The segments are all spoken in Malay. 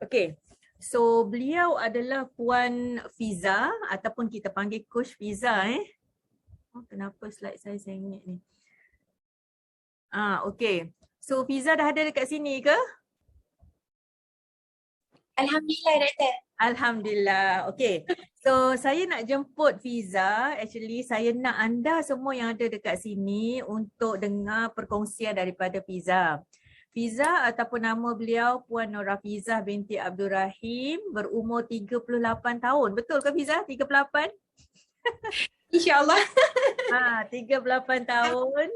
Okay. So beliau adalah Puan Fiza ataupun kita panggil Coach Fiza Oh, kenapa slide saya sengit ni? Okay. So Fiza dah ada dekat sini ke? Alhamdulillah, Doktor. Alhamdulillah. Okay. So saya nak jemput Fiza. Actually saya nak anda semua yang ada dekat sini untuk dengar perkongsian daripada Fiza. Fiza ataupun nama beliau Puan Norafizah binti Abdul Rahim, berumur 38 tahun. Betul ke Fiza? 38? InsyaAllah. 38 tahun,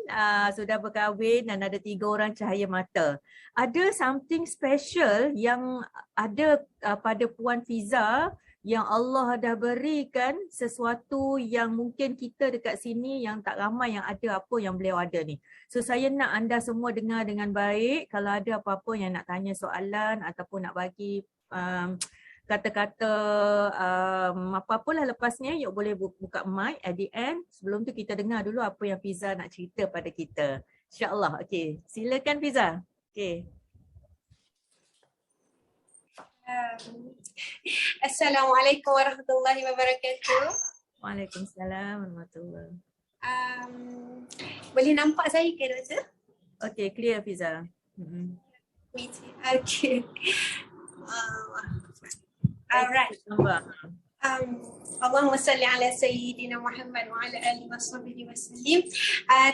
sudah berkahwin dan ada 3 orang cahaya mata. Ada something special yang ada pada Puan Fiza yang Allah dah berikan, sesuatu yang mungkin kita dekat sini yang tak ramai yang ada apa yang beliau ada ni. So saya nak anda semua dengar dengan baik. Kalau ada apa-apa yang nak tanya soalan ataupun nak bagi kata-kata apa-apalah lepasnya, you boleh buka mic at the end. Sebelum tu kita dengar dulu apa yang Fiza nak cerita pada kita. InsyaAllah. Okay, silakan Fiza. Okay. Assalamualaikum warahmatullahi wabarakatuh. Waalaikumsalam warahmatullahi. Boleh nampak saya ke, Doktor? Okay, clear Fiza. Okay. Alright. Allahumma salli ala Sayyidina Muhammad wa ala alihi wa sahbihi wa sallim.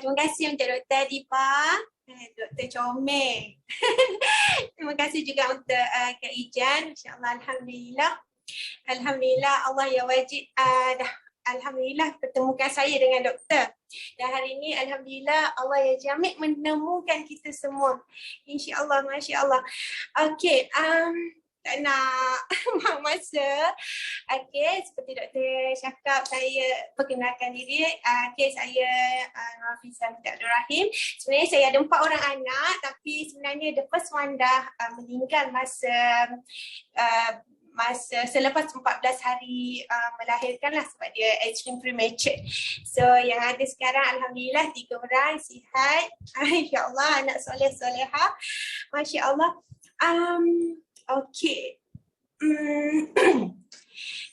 Terima kasih untuk Dr. Dipa, Dr. Comel. Terima kasih juga untuk Kak Ijan. InsyaAllah, Alhamdulillah. Alhamdulillah Allah ya wajib dah Alhamdulillah pertemukan saya dengan doktor. Dan hari ini Alhamdulillah Allah ya jamik menemukan kita semua. InsyaAllah, Masya Allah. Okay, tak nak buang masa. Okay, seperti doktor cakap, saya perkenalkan diri. Okay, saya Norafizah binti Abdul Rahim. Sebenarnya saya ada 4 orang anak, tapi sebenarnya the first one dah meninggal masa selepas 14 hari melahirkan lah, sebab dia extreme premature. So yang ada sekarang Alhamdulillah 3 orang sihat. InsyaAllah anak soleh-solehah. Masya Allah. Okay.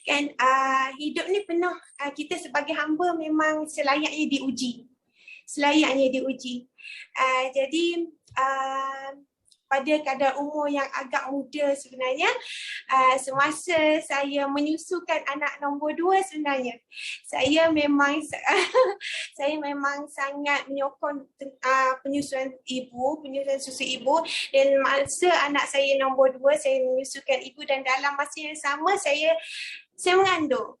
Kan hidup ni penuh, kita sebagai hamba memang selayaknya diuji. Jadi pada kadar umur yang agak muda sebenarnya, semasa saya menyusukan anak nombor 2 sebenarnya, saya memang sangat menyokong penyusuan susu ibu. Dan masa anak saya nombor 2, saya menyusukan ibu, dan dalam masa yang sama saya mengandung.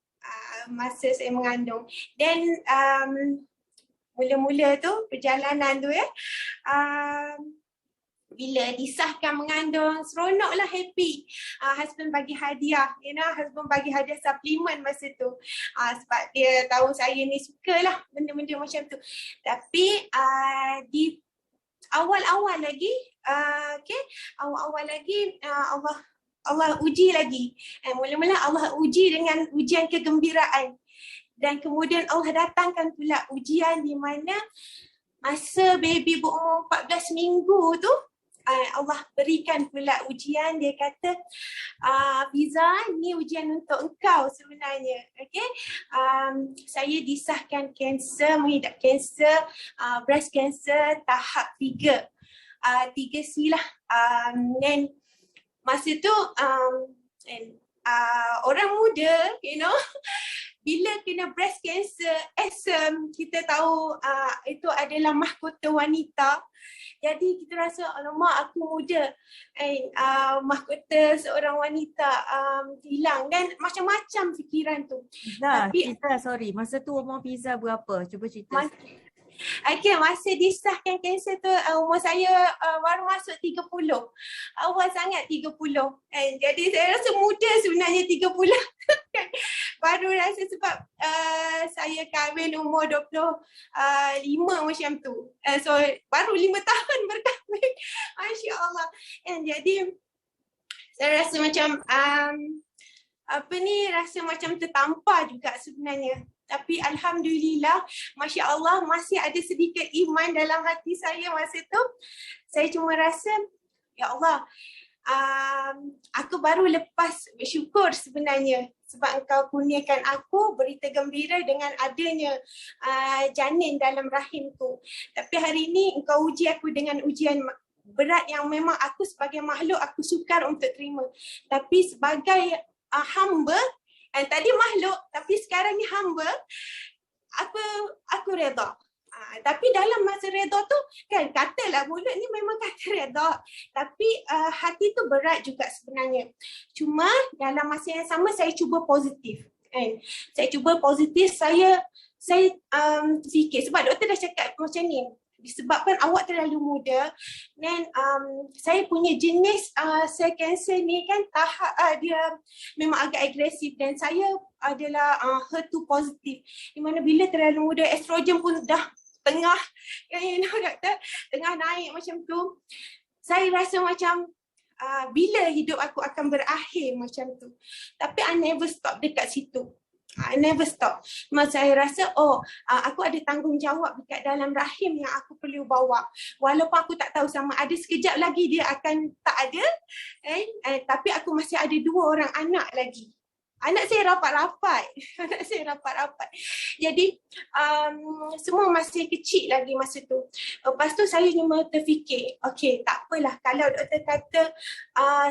Masa saya mengandung, dan mula-mula tu perjalanan tu bila disahkan mengandung, seronoklah, happy. Husband bagi hadiah, husband bagi hadiah suplemen masa tu. Sebab dia tahu saya ni sukalah benda-benda macam tu. Tapi di awal-awal lagi, Allah uji lagi. Mula-mula Allah uji dengan ujian kegembiraan. Dan kemudian Allah datangkan pula ujian di mana masa baby berumur 14 minggu tu, Allah berikan pula ujian. Dia kata, Fiza, ni ujian untuk engkau sebenarnya. Okay? Saya disahkan kanser, mengidap kanser, breast cancer tahap 3. 3C lah. Dan masa tu orang muda, bila kena breast cancer, kita tahu itu adalah mahkota wanita. Jadi kita rasa, alamak aku muda, mahkota seorang wanita hilang, dan macam-macam fikiran tu. Nah, Fiza, sorry, masa tu umur Fiza berapa? Cuba cerita. Okay, masa disahkan kanser tu umur saya baru masuk 30. Awal sangat 30. Jadi saya rasa muda sebenarnya 30. Baru rasa sebab saya kahwin umur 25 macam tu. So baru 5 tahun berkahwin. Masya Allah. Jadi saya rasa macam rasa macam tertampar juga sebenarnya. Tapi Alhamdulillah, Masya Allah, masih ada sedikit iman dalam hati saya masa tu. Saya cuma rasa, Ya Allah, aku baru lepas bersyukur sebenarnya sebab engkau kurniakan aku berita gembira dengan adanya janin dalam rahimku. Tapi hari ini engkau uji aku dengan ujian berat yang memang aku sebagai makhluk aku sukar untuk terima. Tapi sebagai hamba, tadi makhluk tapi sekarang ni hamba, aku redha. Tapi dalam masa redha tu kan, katalah mulut ni memang kata redha, tapi hati tu berat juga sebenarnya. Cuma dalam masa yang sama saya cuba positif kan. Saya cuba positif, saya fikir sebab doktor dah cakap macam ni, disebabkan awak terlalu muda dan saya punya jenis sel kanser ni kan tahap dia memang agak agresif dan saya adalah HER2 positif, di mana bila terlalu muda estrogen pun dah tengah doktor, tengah naik macam tu. Saya rasa macam bila hidup aku akan berakhir macam tu. Tapi I never stop dekat situ. I never stop. Masa saya rasa aku ada tanggungjawab dekat dalam rahim yang aku perlu bawa. Walaupun aku tak tahu sama ada sekejap lagi dia akan tak ada, tapi aku masih ada 2 orang anak lagi. Anak saya rapat-rapat. Jadi semua masih kecil lagi masa tu. Lepas tu saya cuma terfikir, okey tak apalah kalau doktor kata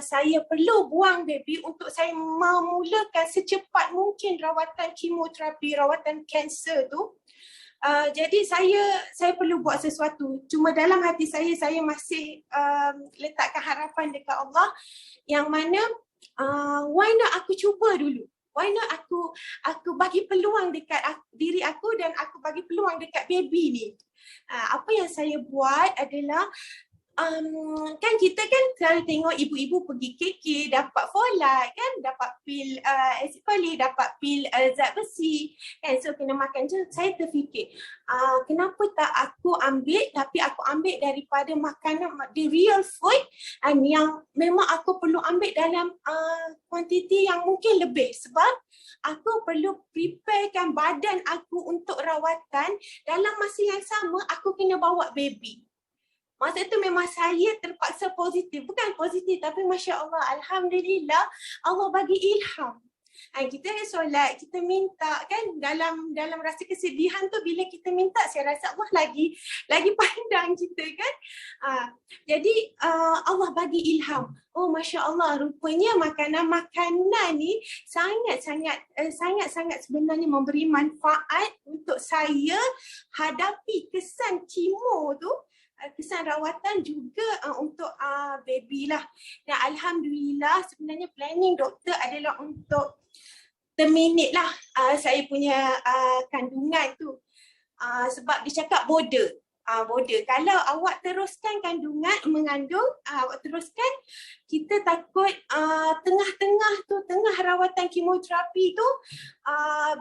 saya perlu buang baby untuk saya memulakan secepat mungkin rawatan kemoterapi, rawatan kanser tu. Jadi saya perlu buat sesuatu. Cuma dalam hati saya masih letakkan harapan dekat Allah yang mana why not aku cuba dulu? Why not aku bagi peluang dekat diri aku dan aku bagi peluang dekat baby ni. Apa yang saya buat adalah kan kita kan selalu tengok ibu-ibu pergi KK dapat folate kan, dapat pil acid folic, dapat pil zat besi kan, so kena makan je. Saya terfikir kenapa tak aku ambil, tapi aku ambil daripada makanan the real food yang memang aku perlu ambil dalam kuantiti yang mungkin lebih, sebab aku perlu preparekan badan aku untuk rawatan. Dalam masa yang sama aku kena bawa baby. Masa tu memang saya terpaksa positif. Bukan positif tapi Masya Allah, Alhamdulillah Allah bagi ilham. Kita solat, kita minta kan, dalam rasa kesedihan tu bila kita minta saya rasa Allah lagi pandang kita kan. Jadi Allah bagi ilham. Oh Masya Allah, rupanya makanan-makanan ni sangat-sangat sebenarnya memberi manfaat untuk saya hadapi kesan kemo tu, kesan rawatan juga untuk baby lah. Dan Alhamdulillah sebenarnya planning doktor adalah untuk terminate lah saya punya kandungan tu. Sebab dia cakap border. Kalau awak teruskan mengandung, awak teruskan, kita takut tengah rawatan kemoterapi tu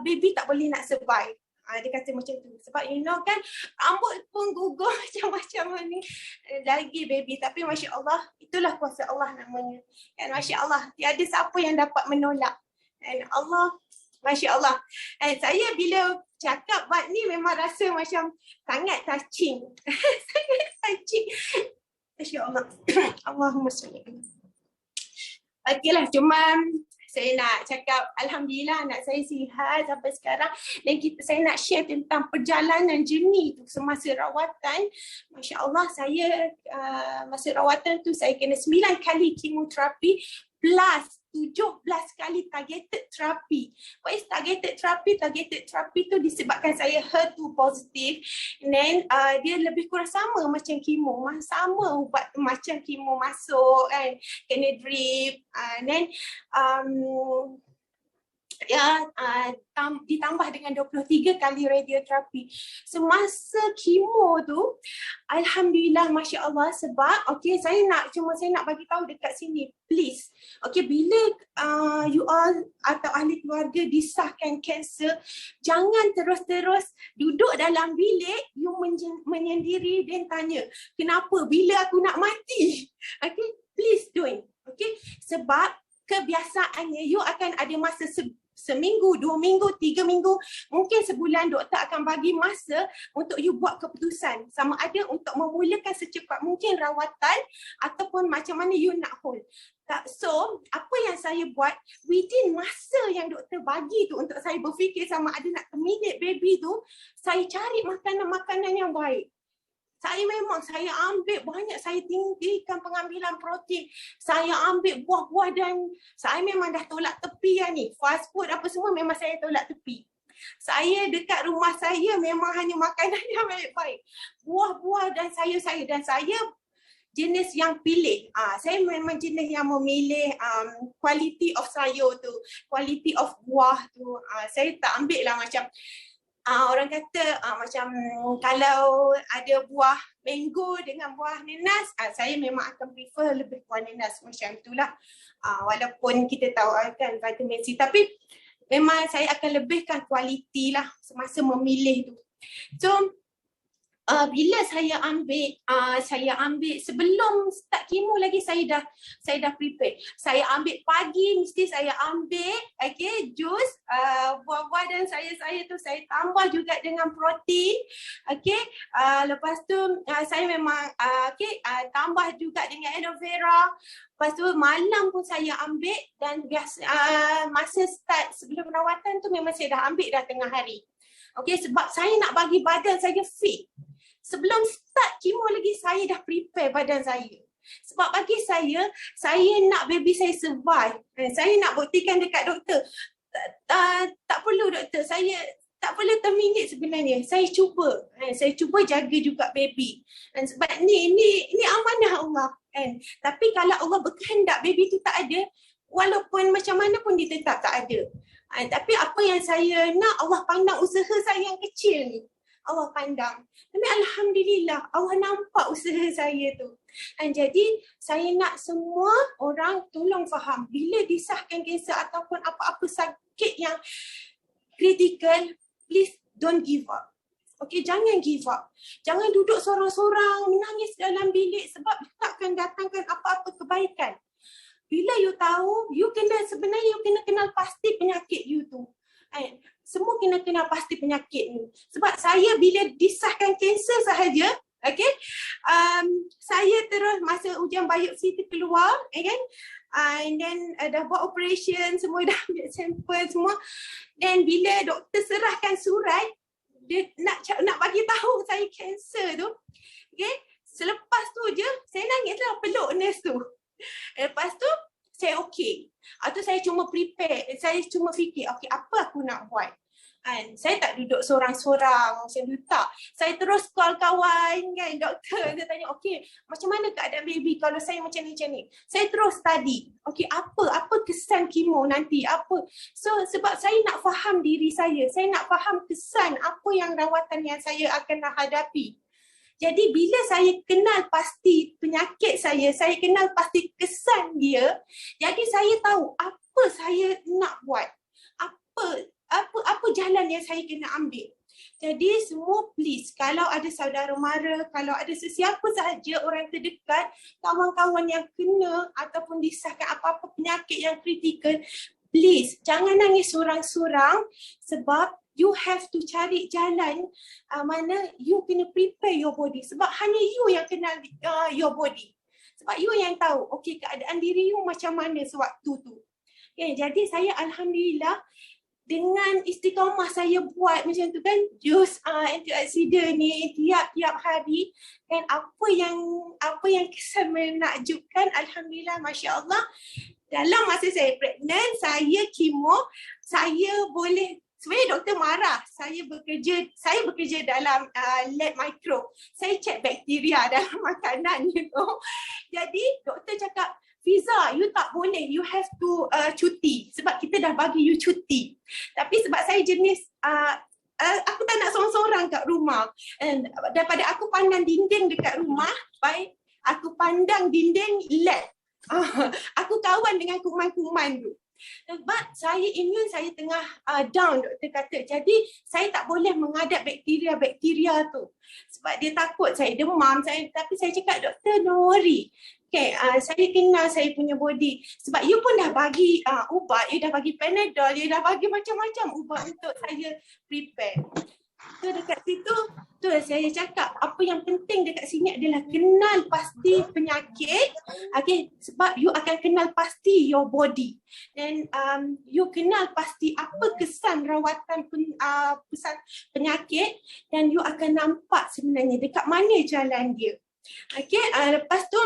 baby tak boleh nak survive. Dia kata macam tu. Sebab you know kan, rambut pun gugur macam-macam ni. Lagi baby. Tapi Masya Allah, itulah kuasa Allah namanya. Dan Masya Allah, tiada siapa yang dapat menolak. Dan Allah, Masya Allah. Dan saya bila cakap bab ni memang rasa macam sangat touching. Sangat touching. Masya Allah. Allahumma salli. Okeylah, cuma saya nak cakap Alhamdulillah anak saya sihat sampai sekarang, dan saya nak share tentang perjalanan journey tu semasa rawatan. Masya Allah, saya masa rawatan tu saya kena 9 kali kemoterapi plus 17 kali targeted terapi. What is targeted terapi? Targeted terapi tu disebabkan saya HER2 positif, dan dia lebih kurang sama macam kemo, sama ubat macam kemo masuk kan, kena drip, then ditambah dengan 23 kali radioterapi. Semasa kemo tu Alhamdulillah Masya Allah, sebab saya nak bagi tahu dekat sini, please, bila you all atau ahli keluarga disahkan kanser, jangan terus-terus duduk dalam bilik you menyendiri dan tanya kenapa, bila aku nak mati. Please don't. Sebab kebiasaannya you akan ada masa seminggu, 2 minggu, 3 minggu, mungkin sebulan doktor akan bagi masa untuk you buat keputusan sama ada untuk memulakan secepat mungkin rawatan ataupun macam mana you nak hold. So, apa yang saya buat within masa yang doktor bagi tu untuk saya berfikir sama ada nak terminate baby tu, saya cari makanan-makanan yang baik. Saya ambil banyak, saya tinggikan pengambilan protein. Saya ambil buah-buah dan saya memang dah tolak tepi lah ni. Fast food apa semua memang saya tolak tepi. Saya dekat rumah saya memang hanya makanan yang baik-baik. Buah-buah dan sayur-sayur. Dan saya jenis yang pilih. Saya memang jenis yang memilih quality of sayur tu, quality of buah tu. Saya tak ambil lah macam orang kata macam kalau ada buah mango dengan buah nenas, saya memang akan prefer lebih buah nenas macam itulah. Walaupun kita tahu kan vitamin C, tapi memang saya akan lebihkan kualiti lah semasa memilih tu. So bila saya ambil sebelum start kemo lagi saya dah prepare. Saya ambil pagi mesti saya ambil jus, buah-buah dan sayur-sayur tu saya tambah juga dengan protein. Lepas tu saya memang tambah juga dengan aloe vera. Lepas tu malam pun saya ambil dan biasa masa start sebelum rawatan tu memang saya dah ambil dah tengah hari. Sebab saya nak bagi badan saya fit. Sebelum start kemo lagi saya dah prepare badan saya. Sebab bagi saya nak baby saya survive. Saya nak buktikan dekat doktor. Tak perlu doktor, saya tak perlu terminate sebenarnya. Saya cuba jaga juga baby. Dan sebab ni amanah Allah. Tapi kalau Allah berkehendak baby tu tak ada, walaupun macam mana pun dia tetap tak ada. Tapi apa yang saya nak, Allah pandang usaha saya yang kecil ni. Allah pandang. Tapi Alhamdulillah, Allah nampak usaha saya tu. Jadi, saya nak semua orang tolong faham. Bila disahkan kanser ataupun apa-apa sakit yang kritikal, please don't give up. Jangan give up. Jangan duduk sorang-sorang, menangis dalam bilik sebab tak akan datangkan apa-apa kebaikan. Bila you tahu, sebenarnya you kena kenal pasti penyakit you tu. Semua kena kenal pasti penyakit ni. Sebab saya bila disahkan kanser sahaja, saya terus masa ujian biopsi tu keluar, and then dah buat operation, semua dah ambil sampel semua. Dan bila doktor serahkan surat, dia nak bagi tahu saya kanser tu, selepas tu je saya nangislah peluk nurse tu. Lepas tu saya atau saya cuma prepare, saya cuma fikir apa aku nak buat. Saya tak duduk sorang-sorang macam tu, tak. Saya terus call kawan doktor, dia tanya macam mana keadaan baby kalau saya macam ni. Saya terus study. Apa kesan kemo nanti, apa. So sebab saya nak faham diri saya nak faham kesan apa yang rawatan yang saya akan hadapi. Jadi bila saya kenal pasti penyakit saya kenal pasti kesan dia, jadi saya tahu apa saya nak buat. Apa jalan yang saya kena ambil. Jadi semua please, kalau ada saudara mara, kalau ada sesiapa sahaja orang terdekat, kawan-kawan yang kena ataupun disahkan apa-apa penyakit yang kritikal, please jangan nangis sorang-sorang sebab you have to cari jalan mana you kena prepare your body. Sebab hanya you yang kenal your body. Sebab you yang tahu keadaan diri you macam mana sewaktu tu. Jadi saya Alhamdulillah dengan istiqamah saya buat macam tu kan, jus antioksidan ni tiap-tiap hari, dan apa yang kesan menakjubkan, Alhamdulillah, Masya Allah, dalam masa saya pregnant, saya kemo, saya boleh, sebenarnya doktor marah, saya bekerja dalam lab mikro, saya cek bakteria dalam makanan Jadi doktor cakap, Fiza, you tak boleh, you have to cuti. Sebab kita dah bagi you cuti. Tapi sebab saya jenis, aku tak nak sorang-sorang kat rumah. Daripada aku pandang dinding dekat rumah, baik aku pandang dinding lab. Aku kawan dengan kuman-kuman tu. Sebab saya immune saya tengah down, doktor kata. Jadi saya tak boleh menghadap bakteria-bakteria tu. Sebab dia takut saya demam. Tapi saya cakap, doktor, don't worry. Okay, saya kenal saya punya body. Sebab you pun dah bagi ubat, you dah bagi Panadol, you dah bagi macam-macam ubat untuk saya prepare. So dekat situ, tu saya cakap apa yang penting dekat sini adalah kenal pasti penyakit. Okay, sebab you akan kenal pasti your body. Dan you kenal pasti apa kesan rawatan kesan penyakit dan you akan nampak sebenarnya dekat mana jalan dia. Okay, lepas tu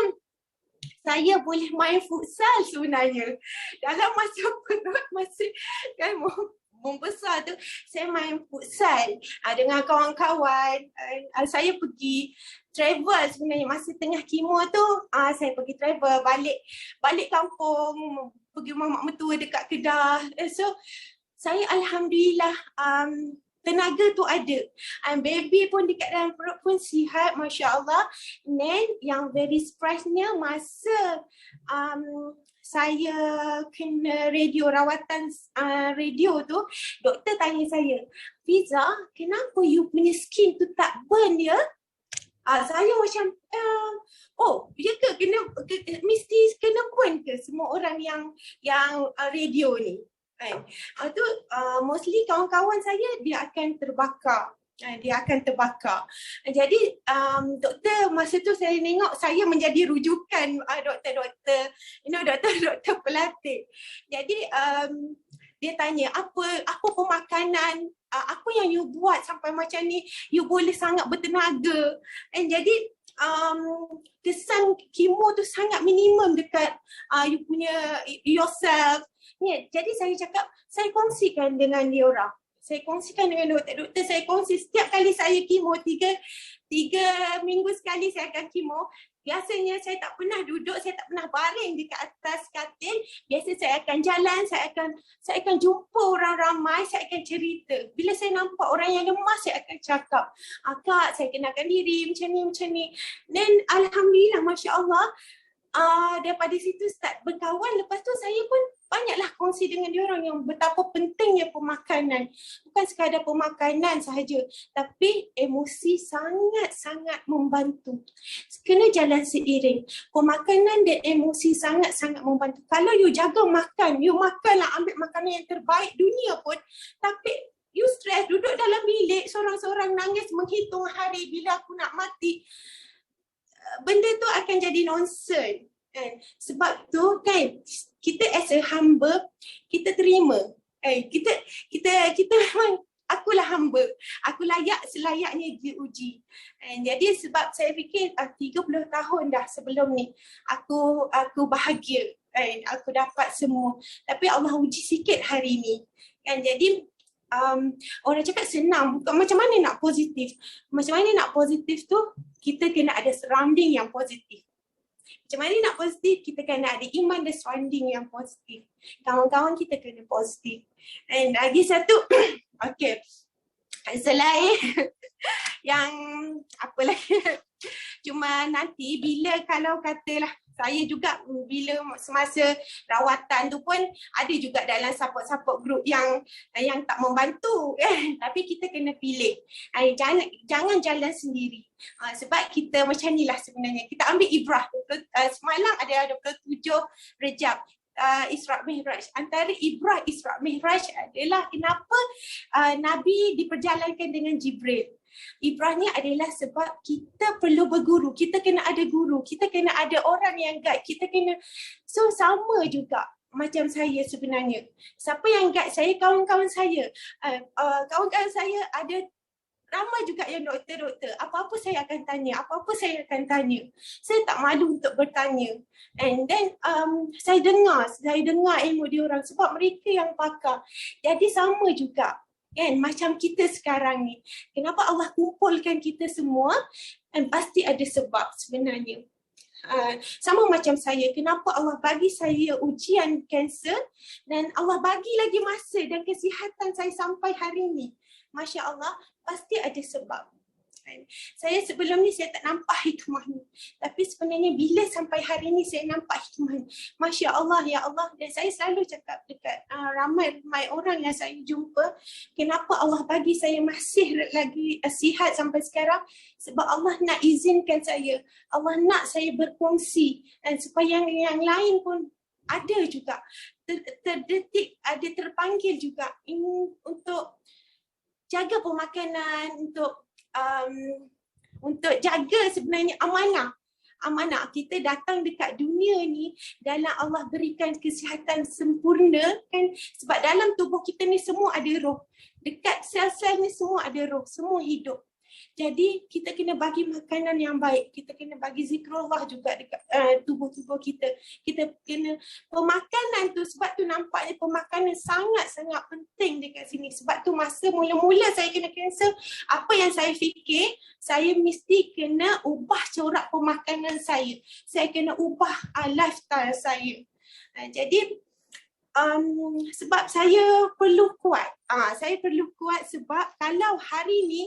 saya boleh main futsal sebenarnya. Dalam masa perut, masa kan membesar tu, saya main futsal dengan kawan-kawan. Saya pergi travel sebenarnya masa tengah kemo tu. Saya pergi travel balik kampung, pergi rumah mak mertua dekat Kedah. So saya alhamdulillah tenaga tu ada. Baby pun dekat dalam perut pun sihat, Masya Allah. Dan yang very surprise-nya masa saya kena rawatan radio tu, doktor tanya saya, Fiza, kenapa you punya skin tu tak burn ya? Saya macam, oh, ya ke? Mesti kena burn ke semua orang yang radio ni? Tu mostly kawan-kawan saya dia akan terbakar. Jadi doktor masa tu saya tengok saya menjadi rujukan doktor-doktor, doktor pelatih. Jadi dia tanya apa pemakanan, apa yang you buat sampai macam ni, you boleh sangat bertenaga. Jadi kesan kemo tu sangat minimum dekat you punya yourself. Jadi saya cakap, saya kongsikan dengan dia orang. Saya kongsikan dengan doktor-doktor, saya kongsi setiap kali saya kemo, tiga minggu sekali saya akan kemo. Biasanya saya tak pernah duduk, saya tak pernah baring dekat atas katil. Biasa saya akan jalan, saya akan jumpa orang ramai, saya akan cerita. Bila saya nampak orang yang lemah, saya akan cakap, Kak, saya kenalkan diri macam ni. Dan alhamdulillah, Masya Allah, daripada situ start berkawan. Lepas tu saya pun banyaklah kongsi dengan dia orang yang betapa pentingnya pemakanan. Bukan sekadar pemakanan sahaja, tapi emosi sangat-sangat membantu. Kena jalan seiring. Pemakanan dan emosi sangat-sangat membantu. Kalau you jaga makan, you makanlah, ambil makanan yang terbaik dunia pun, tapi you stres, duduk dalam bilik, seorang-seorang nangis menghitung hari bila aku nak mati, benda tu akan jadi nonsense. Sebab tu kan kita as a hamba, kita terima. Kita memang, akulah hamba, aku layak selayaknya diuji. Jadi sebab saya fikir 30 tahun dah sebelum ni aku bahagia, aku dapat semua, tapi Allah uji sikit hari ni kan. Jadi orang cakap senang, bukan macam mana nak positif. Macam mana nak positif tu, kita kena ada surrounding yang positif. Macam mana nak positif, kita kena ada iman dan surrounding yang positif. Kawan-kawan kita kena positif. Dan lagi satu, okay, selain yang apa lagi, cuma nanti bila kalau katalah saya juga bila semasa rawatan tu pun ada juga dalam support group yang tak membantu, tapi kita kena pilih. Jangan jalan sendiri. Sebab kita macam ni lah sebenarnya. Kita ambil ibrah. Semalam ada 27 Rejab. Isra' Mi'raj. Antara ibrah Isra' Mi'raj adalah kenapa Nabi diperjalankan dengan Jibril. Ibrahnya adalah sebab kita perlu berguru, kita kena ada guru, kita kena ada orang yang guide, kita kena, so sama juga macam saya sebenarnya. Siapa yang guide saya? Kawan-kawan saya. Kawan-kawan saya ada ramai juga yang doktor-doktor. Apa-apa saya akan tanya, Saya tak malu untuk bertanya. And then saya dengar ilmu dia orang sebab mereka yang pakar. Jadi sama juga. Kan, macam kita sekarang ni. Kenapa Allah kumpulkan kita semua? Dan pasti ada sebab sebenarnya. Sama macam saya, kenapa Allah bagi saya ujian kanser dan Allah bagi lagi masa dan kesihatan saya sampai hari ni. Masya Allah, pasti ada sebab. Saya sebelum ni saya tak nampak hikmah ni. Tapi sebenarnya bila sampai hari ni saya nampak hikmah ni. Masya Allah, ya Allah. Dan saya selalu cakap dekat ramai orang yang saya jumpa, kenapa Allah bagi saya masih lagi sihat sampai sekarang? Sebab Allah nak izinkan saya. Allah nak saya berkongsi. Dan supaya yang lain pun ada juga. Terdetik, ada terpanggil juga untuk jaga pemakanan, untuk jaga sebenarnya amanah. Kita datang dekat dunia ni dalam Allah berikan kesihatan sempurna kan, sebab dalam tubuh kita ni semua ada roh. Dekat sel-sel ni semua ada roh, semua hidup. Jadi kita kena bagi makanan yang baik, kita kena bagi zikrullah juga dekat tubuh-tubuh kita. Kita kena pemakanan tu, sebab tu nampaknya pemakanan sangat-sangat penting dekat sini. Sebab tu masa mula-mula saya kena kanser, apa yang saya fikir, saya mesti kena ubah corak pemakanan saya. Saya kena ubah lifestyle saya. Jadi sebab saya perlu kuat. Saya perlu kuat sebab kalau hari ni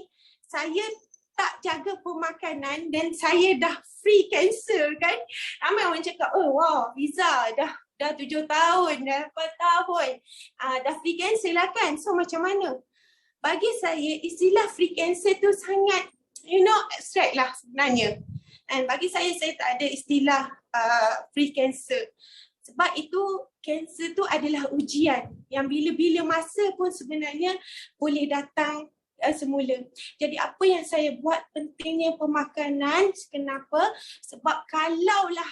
saya tak jaga pemakanan dan saya dah free cancer kan. Ramai orang cakap, oh wow, Fiza dah 7 tahun, dah 8 tahun. Dah free cancer lah kan. So macam mana? Bagi saya istilah free cancer tu sangat, abstract lah sebenarnya. Dan bagi saya tak ada istilah free cancer. Sebab itu kanser tu adalah ujian yang bila-bila masa pun sebenarnya boleh datang semula. Jadi apa yang saya buat, pentingnya pemakanan. Kenapa? Sebab kalaulah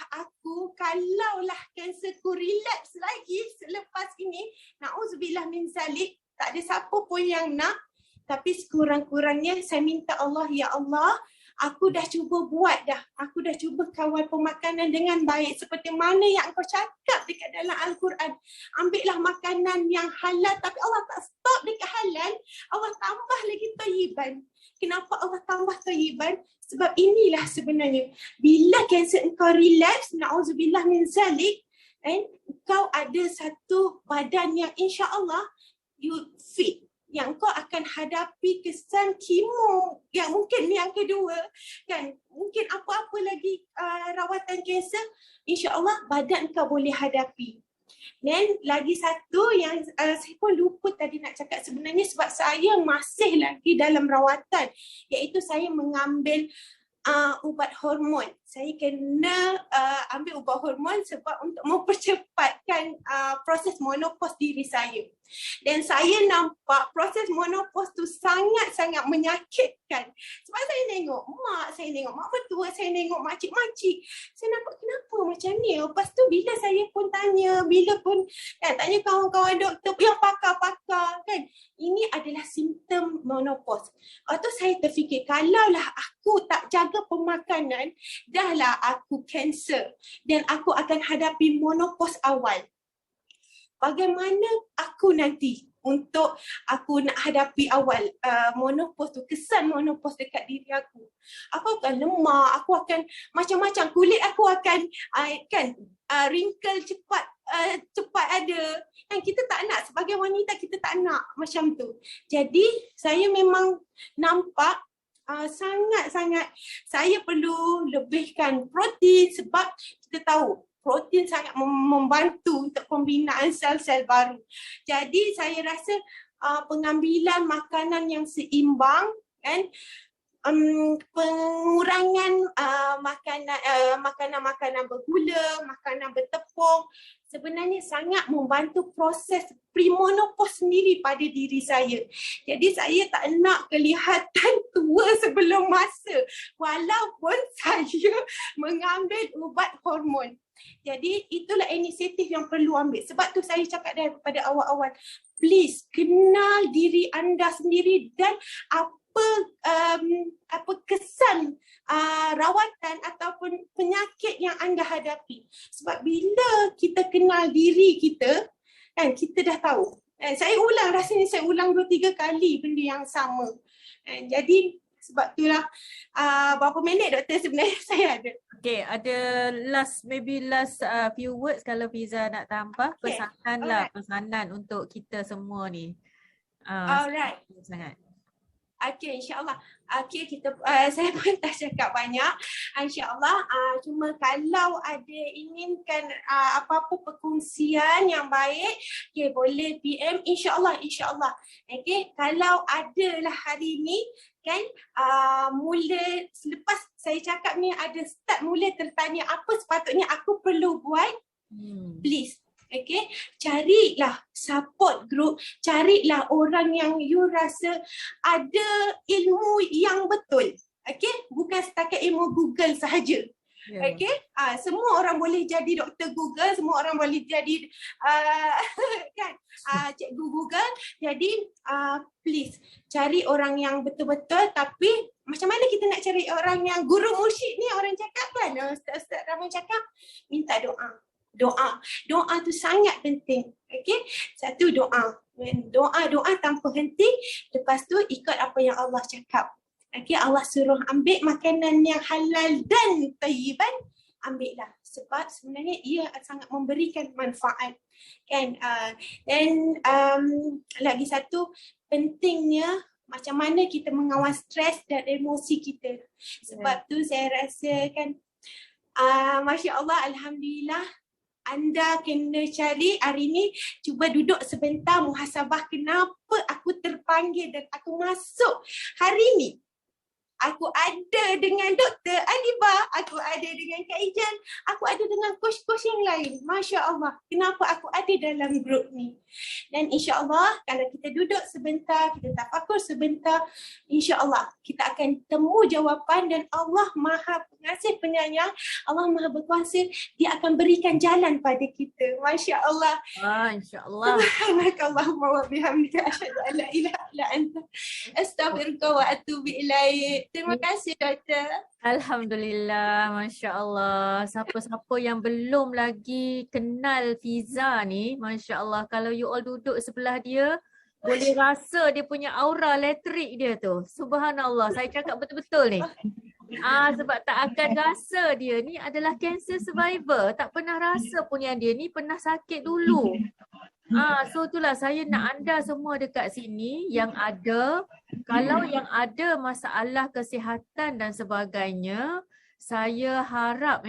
kanserku relapse lagi selepas ini, na'udzubillah min zalik, tak ada siapa pun yang nak, tapi sekurang-kurangnya saya minta Allah, ya Allah, aku dah cuba buat dah. Aku dah cuba kawal pemakanan dengan baik seperti mana yang engkau cakap dekat dalam Al-Quran. Ambillah makanan yang halal, tapi Allah tak stop dekat halal. Allah tambah lagi thayyiban. Kenapa Allah tambah thayyiban? Sebab inilah sebenarnya, bila kanser engkau relapse, na'udzubillah min zalik, engkau ada satu badan yang insya-Allah you fit, yang kau akan hadapi kesan kemo yang mungkin yang kedua kan, mungkin apa-apa lagi rawatan kanser, insya-Allah badan kau boleh hadapi. Dan lagi satu yang saya pun lupa tadi nak cakap sebenarnya, sebab saya masih lagi dalam rawatan, iaitu saya mengambil ubat hormon. Saya kena ambil ubat hormon sebab untuk mempercepatkan proses menopause diri saya. Dan saya nampak proses menopause tu sangat-sangat menyakitkan. Sebab saya tengok mak, saya tengok mak mertua, saya tengok makcik-makcik. Saya nampak kenapa macam ni. Lepas tu bila saya pun tanya, bila pun tanya kawan-kawan doktor yang pakar-pakar kan, ini adalah simptom menopause. Lepas tu saya terfikir, kalaulah aku tak jaga pemakanan, dahlah aku kanser dan aku akan hadapi menopause awal. Bagaimana aku nanti untuk aku nak hadapi awal menopause tu, kesan menopause dekat diri aku. Aku akan lemah, aku akan macam-macam, kulit aku akan wrinkle cepat ada. Yang kita tak nak, sebagai wanita kita tak nak macam tu. Jadi saya memang nampak sangat-sangat saya perlu lebihkan protein, sebab kita tahu protein sangat membantu untuk pembinaan sel-sel baru. Jadi saya rasa pengambilan makanan yang seimbang kan, pengurangan makanan bergula, makanan bertepung sebenarnya sangat membantu proses premenopause sendiri pada diri saya. Jadi saya tak nak kelihatan tua sebelum masa walaupun saya mengambil ubat hormon. Jadi itulah inisiatif yang perlu ambil. Sebab tu saya cakap daripada awal-awal, please kenal diri anda sendiri dan apa kesan rawatan ataupun penyakit yang anda hadapi. Sebab bila kita kenal diri kita, kan, kita dah tahu. Saya ulang, rasanya saya ulang 2-3 kali benda yang sama. Jadi sebab itulah berapa minit doktor sebenarnya saya ada. Okay, ada last few words kalau Fiza nak tambah, pesanan lah, pesanan untuk kita semua ni. Alright. Sangat. Okay, insyaAllah. Okay, saya pun tak cakap banyak. InsyaAllah, cuma kalau ada inginkan apa-apa perkongsian yang baik, okay, boleh PM. InsyaAllah, insyaAllah. Okay, kalau adalah hari ni, kan, mula, selepas saya cakap ni ada start mula tertanya apa sepatutnya aku perlu buat, please. Okay, carilah support group, carilah orang yang you rasa ada ilmu yang betul. Okay, bukan setakat ilmu Google sahaja. Yeah. Okay, semua orang boleh jadi doktor Google, semua orang boleh jadi kan, cikgu Google. Jadi please cari orang yang betul-betul, tapi macam mana kita nak cari orang yang guru mursyid ni, orang cakap kan, Ustaz Rahman cakap, minta doa. Doa tu sangat penting. Okay, satu doa tanpa henti. Lepas tu ikut apa yang Allah cakap. Okay, Allah suruh ambil makanan yang halal dan tayyiban, ambillah. Sebab sebenarnya ia sangat memberikan manfaat. Kan? Dan lagi satu, pentingnya macam mana kita mengawal stres dan emosi kita. Sebab tu saya rasa kan, Masya Allah, Alhamdulillah, anda kena cari hari ni, cuba duduk sebentar muhasabah kenapa aku terpanggil dan aku masuk hari ni. Aku ada dengan Dr. Alibah, aku ada dengan Kak Ijan, aku ada dengan coach-coach yang lain. Masya Allah, kenapa aku ada dalam grup ni. Dan insya Allah, kalau kita duduk sebentar, kita tafakur sebentar, insya Allah kita akan temu jawapan dan Allah Maha Pengasih Penyayang, Allah Maha Berkuasa, Dia akan berikan jalan pada kita. Masya Allah. Insya Allah. Subhanakallahumma wa bihamdika asyhadu an la ilaha illa anta astaghfiruka wa atubu ilaik. Terima kasih, Doktor. Alhamdulillah, Masya Allah. Siapa-siapa yang belum lagi kenal Fiza ni, Masya Allah, kalau you all duduk sebelah dia, boleh rasa dia punya aura elektrik dia tu. Subhanallah, saya cakap betul-betul ni. Sebab tak akan rasa dia ni adalah cancer survivor. Tak pernah rasa pun yang dia ni pernah sakit dulu. So itulah saya nak anda semua dekat sini yang ada, kalau yang ada masalah kesihatan dan sebagainya, saya harap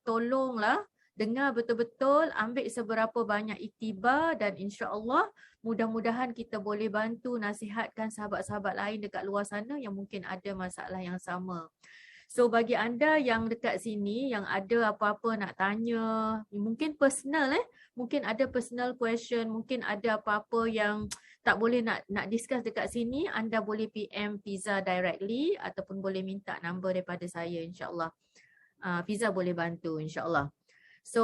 tolonglah dengar betul-betul, ambil seberapa banyak iktibar dan insya-Allah mudah-mudahan kita boleh bantu nasihatkan sahabat-sahabat lain dekat luar sana yang mungkin ada masalah yang sama. So bagi anda yang dekat sini yang ada apa-apa nak tanya, mungkin personal mungkin ada personal question, mungkin ada apa-apa yang tak boleh nak discuss dekat sini, anda boleh PM Fiza directly ataupun boleh minta number daripada saya, insya-Allah. Fiza boleh bantu, insya-Allah. So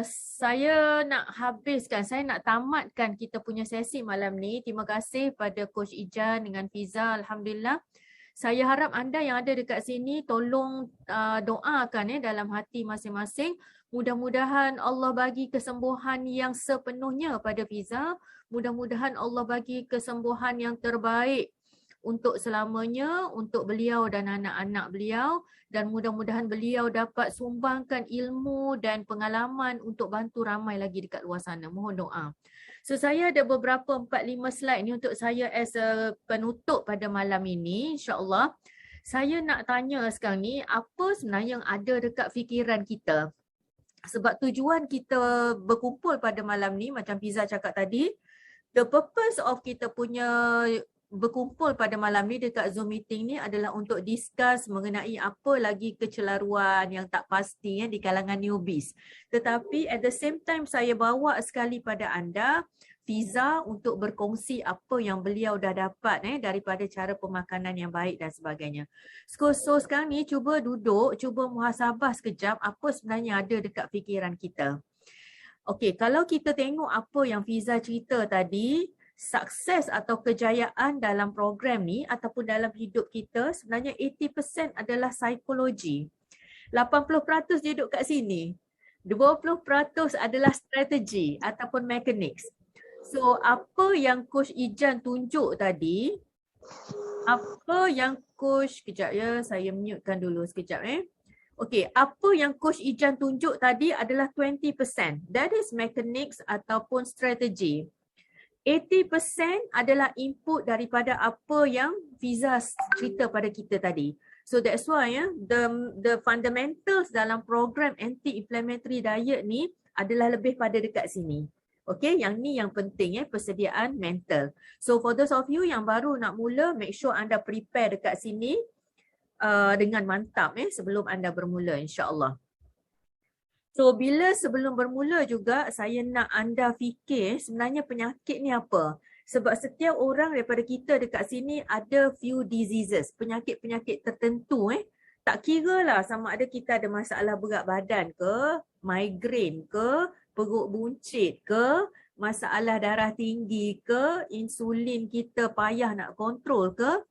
saya nak habiskan, saya nak tamatkan kita punya sesi malam ni. Terima kasih pada Coach Ijan dengan Fiza, alhamdulillah. Saya harap anda yang ada dekat sini tolong doakan dalam hati masing-masing. Mudah-mudahan Allah bagi kesembuhan yang sepenuhnya pada Fiza. Mudah-mudahan Allah bagi kesembuhan yang terbaik untuk selamanya, untuk beliau dan anak-anak beliau. Dan mudah-mudahan beliau dapat sumbangkan ilmu dan pengalaman untuk bantu ramai lagi dekat luar sana. Mohon doa. So saya ada beberapa 4-5 slide ni untuk saya as a penutup pada malam ini, insya-Allah. Saya nak tanya sekarang ni, apa sebenarnya yang ada dekat fikiran kita? Sebab tujuan kita berkumpul pada malam ni, macam Fiza cakap tadi, the purpose of kita punya berkumpul pada malam ni dekat Zoom meeting ni adalah untuk discuss mengenai apa lagi kecelaruan yang tak pasti di kalangan newbies. Tetapi at the same time saya bawa sekali pada anda Fiza untuk berkongsi apa yang beliau dah dapat daripada cara pemakanan yang baik dan sebagainya. So sekarang ni cuba duduk, cuba muhasabah sekejap apa sebenarnya ada dekat fikiran kita. Okey, kalau kita tengok apa yang Fiza cerita tadi, sukses atau kejayaan dalam program ni ataupun dalam hidup kita sebenarnya 80% adalah psikologi. 80% dia duduk kat sini. 20% adalah strategi ataupun mechanics. So apa yang Coach Ijan tunjuk tadi, apa yang Coach, kejap ya, saya mutekan dulu sekejap Okey, apa yang Coach Ijan tunjuk tadi adalah 20%. That is mechanics ataupun strategi. 80% adalah input daripada apa yang Fiza cerita pada kita tadi. So that's why the fundamentals dalam program anti-inflammatory diet ni adalah lebih pada dekat sini. Okay, yang ni yang penting persediaan mental. So for those of you yang baru nak mula, make sure anda prepare dekat sini dengan mantap sebelum anda bermula, insya-Allah. So bila sebelum bermula juga saya nak anda fikir sebenarnya penyakit ni apa. Sebab setiap orang daripada kita dekat sini ada few diseases, penyakit-penyakit tertentu Tak kira lah sama ada kita ada masalah berat badan ke, migraine ke, perut buncit ke, masalah darah tinggi ke, insulin kita payah nak kontrol ke.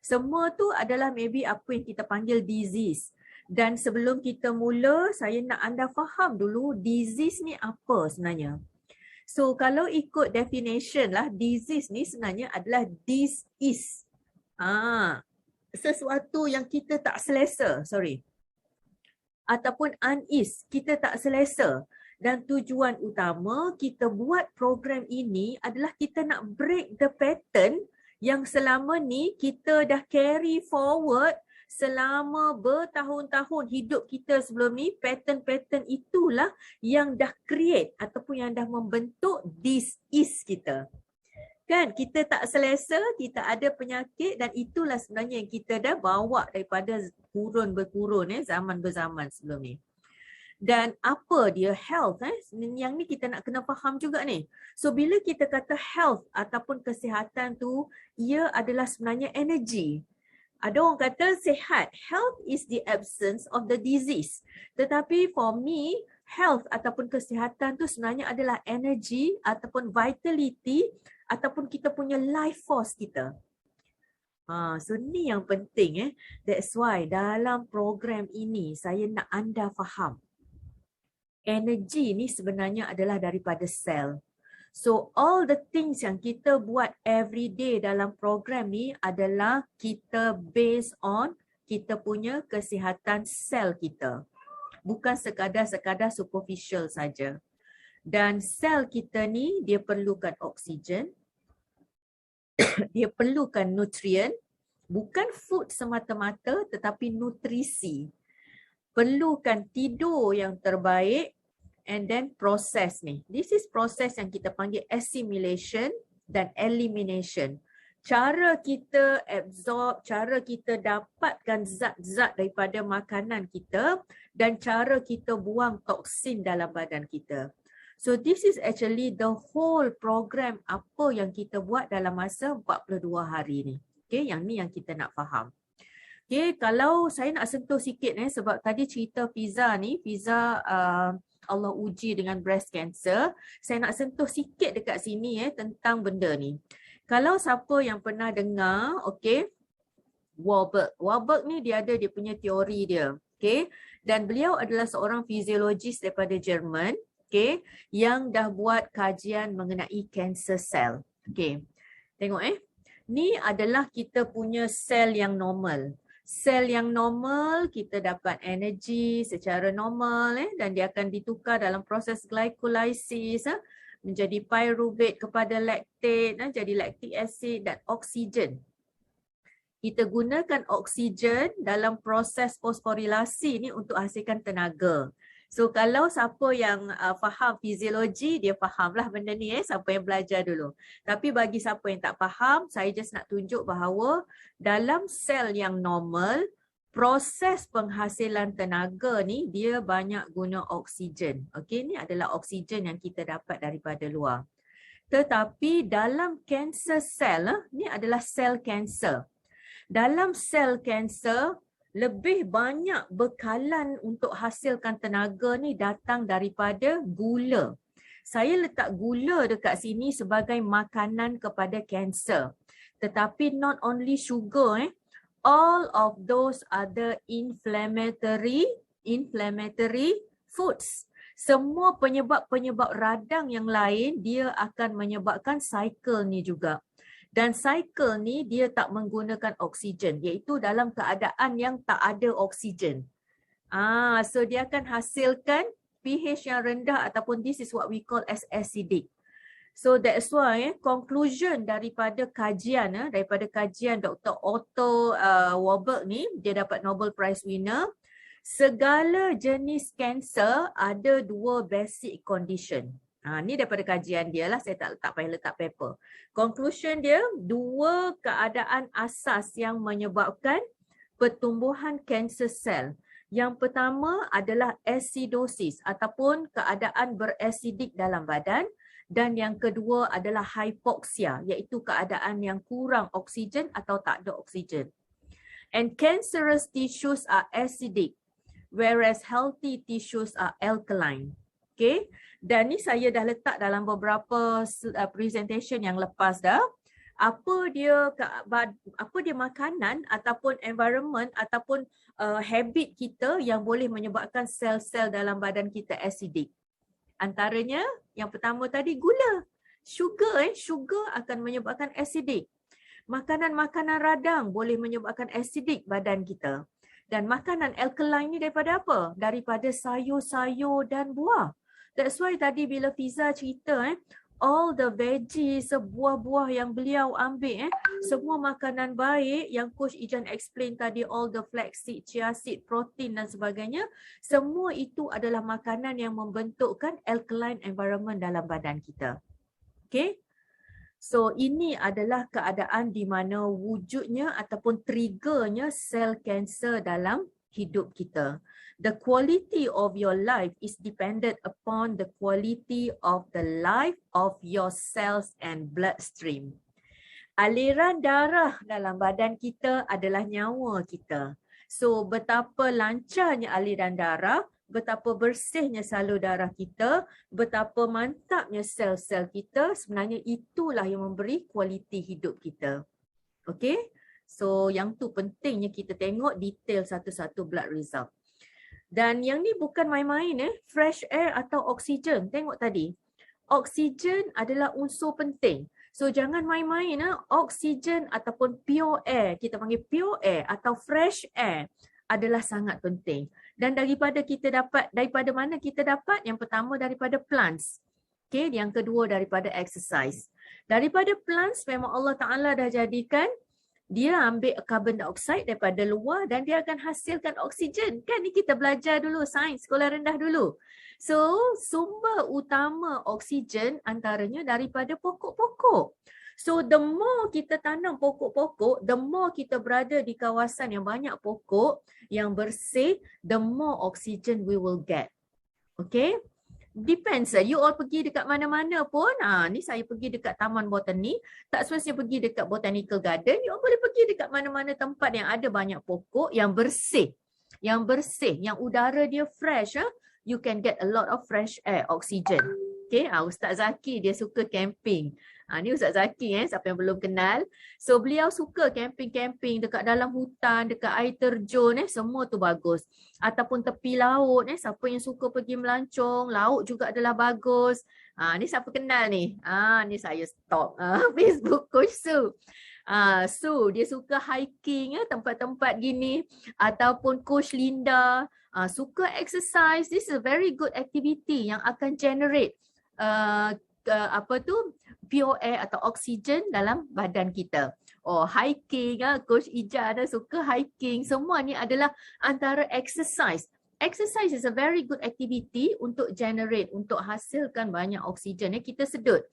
Semua tu adalah maybe apa yang kita panggil disease. Dan sebelum kita mula, saya nak anda faham dulu disease ni apa sebenarnya. So kalau ikut definition lah, disease ni sebenarnya adalah dis-ease. Sesuatu yang kita tak selesa, ataupun unease, kita tak selesa. Dan tujuan utama kita buat program ini adalah kita nak break the pattern yang selama ni kita dah carry forward selama bertahun-tahun hidup kita sebelum ni. Pattern-pattern itulah yang dah create ataupun yang dah membentuk dis-ease kita. Kan, kita tak selesa, kita ada penyakit dan itulah sebenarnya yang kita dah bawa daripada kurun berkurun zaman berzaman sebelum ni. Dan apa dia health yang ni kita nak kena faham juga ni. So bila kita kata health ataupun kesihatan tu, ia adalah sebenarnya energy. Ada orang kata sihat, health is the absence of the disease. Tetapi for me, health ataupun kesihatan tu sebenarnya adalah energy ataupun vitality ataupun kita punya life force kita. So ni yang penting That's why dalam program ini saya nak anda faham. Energy ni sebenarnya adalah daripada sel. So all the things yang kita buat every day dalam program ni adalah kita based on kita punya kesihatan sel kita. Bukan sekadar superficial saja. Dan sel kita ni dia perlukan oksigen, dia perlukan nutrien, bukan food semata-mata tetapi nutrisi. Perlukan tidur yang terbaik. And then proses ni. This is proses yang kita panggil assimilation dan elimination. Cara kita absorb, cara kita dapatkan zat-zat daripada makanan kita dan cara kita buang toksin dalam badan kita. So this is actually the whole program apa yang kita buat dalam masa 42 hari ni. Okay, yang ni yang kita nak faham. Okay, kalau saya nak sentuh sikit sebab tadi cerita Fiza ni, Fiza Allah uji dengan breast cancer. Saya nak sentuh sikit dekat sini tentang benda ni. Kalau siapa yang pernah dengar, Warburg. Warburg ni dia ada dia punya teori dia. Dan beliau adalah seorang fisiologis daripada Jerman, yang dah buat kajian mengenai cancer cell. Tengok ni adalah kita punya sel yang normal. Sel yang normal, kita dapat energi secara normal dan dia akan ditukar dalam proses glycolysis menjadi pyruvate kepada lactate, jadi lactic acid dan oksigen. Kita gunakan oksigen dalam proses fosforilasi ni untuk hasilkan tenaga. So kalau siapa yang faham fiziologi, dia fahamlah benda ni siapa yang belajar dulu. Tapi bagi siapa yang tak faham, saya just nak tunjuk bahawa dalam sel yang normal, proses penghasilan tenaga ni dia banyak guna oksigen. Ni adalah oksigen yang kita dapat daripada luar. Tetapi dalam cancer cell, ni adalah sel kanser. Dalam sel kanser, lebih banyak bekalan untuk hasilkan tenaga ni datang daripada gula. Saya letak gula dekat sini sebagai makanan kepada kanser. Tetapi not only sugar, all of those other inflammatory foods. Semua penyebab-penyebab radang yang lain, dia akan menyebabkan cycle ni juga. Dan cycle ni dia tak menggunakan oksigen, iaitu dalam keadaan yang tak ada oksigen. So dia akan hasilkan pH yang rendah ataupun this is what we call as acidic. So that's why conclusion daripada kajian Dr. Otto Warburg ni, dia dapat Nobel Prize winner, segala jenis kanser ada 2 basic condition. Ni daripada kajian dia lah, saya tak payah letak paper. Conclusion dia, 2 keadaan asas yang menyebabkan pertumbuhan kanser sel. Yang pertama adalah acidosis ataupun keadaan berasidik dalam badan. Dan yang kedua adalah hypoxia, iaitu keadaan yang kurang oksigen atau tak ada oksigen. And cancerous tissues are acidic, whereas healthy tissues are alkaline. Okay, dan ni saya dah letak dalam beberapa presentation yang lepas dah. Apa dia makanan ataupun environment ataupun habit kita yang boleh menyebabkan sel-sel dalam badan kita acidic. Antaranya yang pertama tadi gula. Sugar akan menyebabkan acidic. Makanan-makanan radang boleh menyebabkan acidic badan kita. Dan makanan alkaline ni daripada apa? Daripada sayur-sayur dan buah. That's why tadi bila Fiza cerita all the veggies, buah-buah yang beliau ambil semua makanan baik yang Coach Ijan explain tadi, all the flaxseed, chia seed, protein dan sebagainya, semua itu adalah makanan yang membentukkan alkaline environment dalam badan kita. Okay? So ini adalah keadaan di mana wujudnya ataupun triggernya sel kanser dalam hidup kita. The quality of your life is dependent upon the quality of the life of your cells and bloodstream. Aliran darah dalam badan kita adalah nyawa kita. So betapa lancarnya aliran darah, betapa bersihnya salur darah kita, betapa mantapnya sel-sel kita, sebenarnya itulah yang memberi kualiti hidup kita. Okay? So yang tu pentingnya kita tengok detail satu-satu blood result. Dan yang ni bukan main-main fresh air atau oksigen. Tengok tadi. Oksigen adalah unsur penting. So jangan main-main oksigen ataupun pure air. Kita panggil pure air atau fresh air adalah sangat penting. Dan daripada mana kita dapat? Yang pertama daripada plants. Okay, yang kedua daripada exercise. Daripada plants memang Allah Ta'ala dah jadikan dia ambil carbon dioxide daripada luar dan dia akan hasilkan oksigen. Kan ni kita belajar dulu sains sekolah rendah dulu. So sumber utama oksigen antaranya daripada pokok-pokok. So the more kita tanam pokok-pokok, the more kita berada di kawasan yang banyak pokok yang bersih, the more oksigen we will get. Okay? Depends. You all pergi dekat mana-mana pun. Ni saya pergi dekat Taman Botani. Tak semestinya pergi dekat Botanical Garden. You all boleh pergi dekat mana-mana tempat yang ada banyak pokok yang bersih. Yang bersih. Yang udara dia fresh. You can get a lot of fresh air, oxygen. Okay. Ustaz Zaki dia suka camping. Ni Ustaz Zaki siapa yang belum kenal. So beliau suka camping-camping dekat dalam hutan, dekat air terjun semua tu bagus. Ataupun tepi laut siapa yang suka pergi melancong, laut juga adalah bagus. Ni siapa kenal ni? Ni saya stalk Facebook Coach Su. Su dia suka hiking tempat-tempat gini ataupun Coach Linda suka exercise. This is a very good activity yang akan generate pure air atau oksigen dalam badan kita. Hiking, Coach Ija suka hiking. Semua ni adalah antara exercise. Exercise is a very good activity untuk generate, untuk hasilkan banyak oksigen. Kita sedut.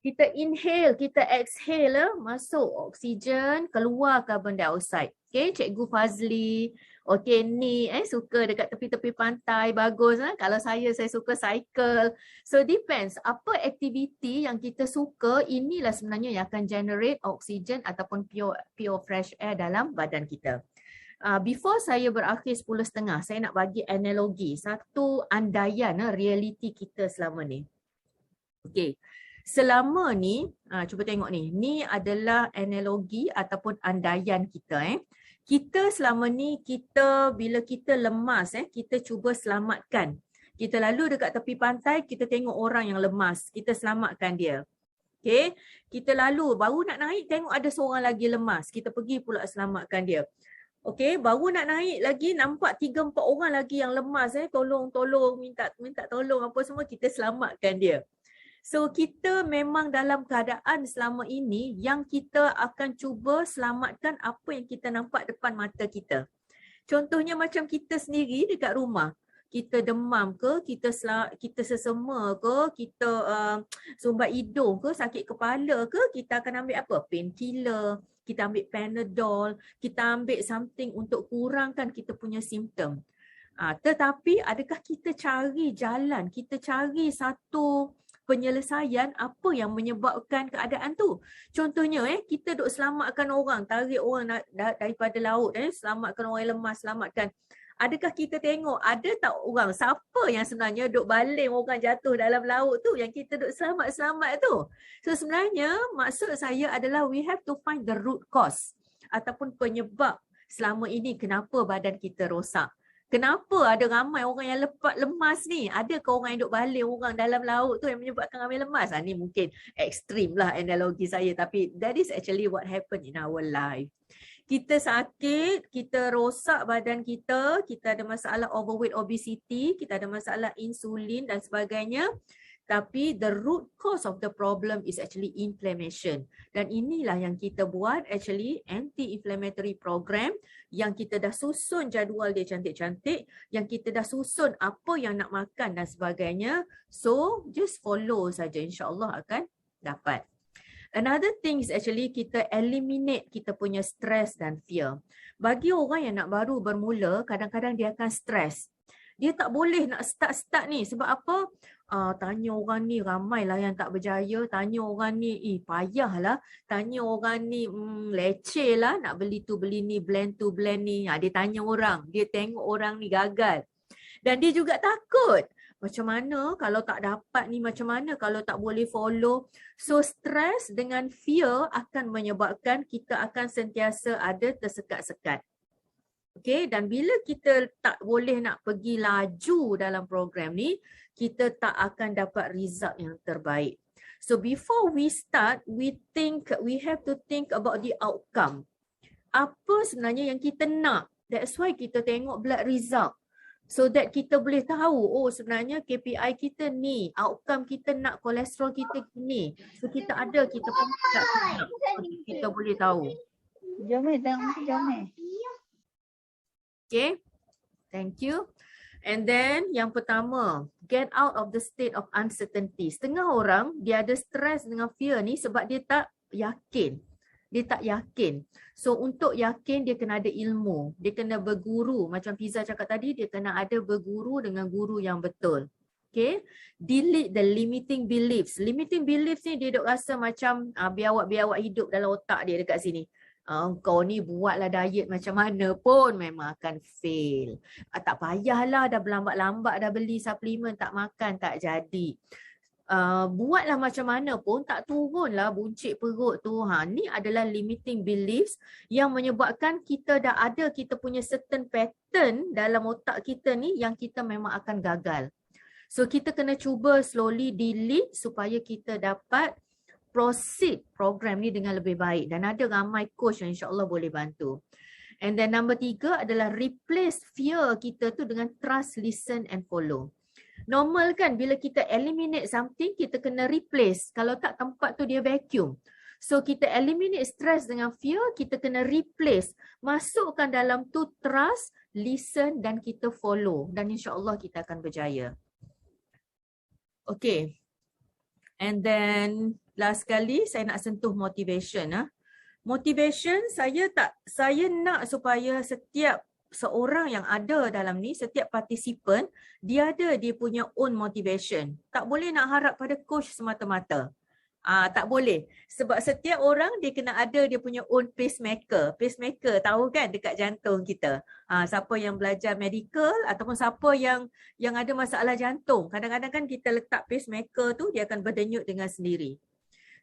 Kita inhale, kita exhale, masuk oksigen, keluar carbon dioxide. Okay, Cikgu Fazli. Okay, ni suka dekat tepi-tepi pantai, bagus. Kalau saya suka cycle. So depends, apa aktiviti yang kita suka, inilah sebenarnya yang akan generate oksigen ataupun pure fresh air dalam badan kita. Before saya berakhir 10.30, saya nak bagi analogi, satu andaian realiti kita selama ni. Okay, selama ni, cuba tengok ni, ni adalah analogi ataupun andaian kita. Kita selama ni, bila kita lemas, kita cuba selamatkan. Kita lalu dekat tepi pantai, kita tengok orang yang lemas, kita selamatkan dia. Okay, kita lalu, baru nak naik, tengok ada seorang lagi lemas, kita pergi pula selamatkan dia. Okay, baru nak naik lagi, nampak 3-4 orang lagi yang lemas, tolong, minta tolong apa semua, kita selamatkan dia. So kita memang dalam keadaan selama ini yang kita akan cuba selamatkan apa yang kita nampak depan mata kita. Contohnya macam kita sendiri dekat rumah. Kita demam ke, kita sesema ke, kita sumbat hidung ke, sakit kepala ke, kita akan ambil apa? Painkiller, kita ambil Panadol, kita ambil something untuk kurangkan kita punya simptom. Tetapi adakah kita cari jalan, kita cari satu penyelesaian apa yang menyebabkan keadaan tu. Contohnya kita duk selamatkan orang, tarik orang daripada laut, selamatkan orang yang lemah, selamatkan. Adakah kita tengok ada tak orang siapa yang sebenarnya duk baling orang jatuh dalam laut tu yang kita duk selamat-selamat tu. So sebenarnya maksud saya adalah we have to find the root cause ataupun penyebab selama ini kenapa badan kita rosak. Kenapa ada ramai orang yang lemas ni? Adakah orang yang duk baling orang dalam laut tu yang menyebabkan ramai lemas? Ni mungkin ekstrim lah analogi saya, tapi that is actually what happened in our life. Kita sakit, kita rosak badan kita ada masalah overweight, obesity, kita ada masalah insulin dan sebagainya. Tapi the root cause of the problem is actually inflammation. Dan inilah yang kita buat actually anti-inflammatory program yang kita dah susun jadual dia cantik-cantik, yang kita dah susun apa yang nak makan dan sebagainya. So just follow saja, insyaAllah akan dapat. Another thing is actually kita eliminate kita punya stress dan fear. Bagi orang yang nak baru bermula, kadang-kadang dia akan stress. Dia tak boleh nak start ni. Sebab apa? Tanya orang ni, ramailah yang tak berjaya. Tanya orang ni, payahlah. Tanya orang ni, leceh lah. Nak beli tu, beli ni, blend tu, blend ni. Dia tanya orang. Dia tengok orang ni gagal. Dan dia juga takut. Macam mana kalau tak dapat ni, macam mana kalau tak boleh follow. So stress dengan fear akan menyebabkan kita akan sentiasa ada tersekat-sekat. Okay, dan bila kita tak boleh nak pergi laju dalam program ni, kita tak akan dapat result yang terbaik. So before we start, we have to think about the outcome. Apa sebenarnya yang kita nak? That's why kita tengok blood result. So that kita boleh tahu, sebenarnya KPI kita ni, outcome kita nak, kolesterol kita ni. So kita kita boleh tahu. Jom tengok, jom. Okay, thank you. And then yang pertama, get out of the state of uncertainty. Setengah orang dia ada stress dengan fear ni sebab dia tak yakin. So untuk yakin dia kena ada ilmu. Dia kena berguru. Macam Fiza cakap tadi, dia kena ada berguru dengan guru yang betul. Okay, delete the limiting beliefs. Limiting beliefs ni dia duk rasa macam biawak-biawak hidup dalam otak dia dekat sini. Kau ni buatlah diet macam mana pun memang akan fail. Tak payahlah, dah berlambat-lambat dah beli suplemen, tak makan tak jadi. Buatlah macam mana pun tak turunlah buncit perut tu. Ni adalah limiting beliefs yang menyebabkan kita dah ada kita punya certain pattern dalam otak kita ni yang kita memang akan gagal. So kita kena cuba slowly delete supaya kita dapat proceed program ni dengan lebih baik. Dan ada ramai coach yang insyaAllah boleh bantu. And then number 3 adalah replace fear kita tu dengan trust, listen and follow. Normal kan bila kita eliminate something, kita kena replace. Kalau tak tempat tu dia vacuum. So kita eliminate stress dengan fear, kita kena replace. Masukkan dalam tu trust, listen dan kita follow. Dan insyaAllah kita akan berjaya. Okay. And then last kali saya nak sentuh motivation. Motivation saya nak supaya setiap seorang yang ada dalam ni, setiap participant, dia punya own motivation. Tak boleh nak harap pada coach semata-mata. Tak boleh. Sebab setiap orang dia kena ada dia punya own pacemaker. Pacemaker tahu kan dekat jantung kita. Siapa yang belajar medical ataupun siapa yang ada masalah jantung. Kadang-kadang kan kita letak pacemaker tu dia akan berdenyut dengan sendiri.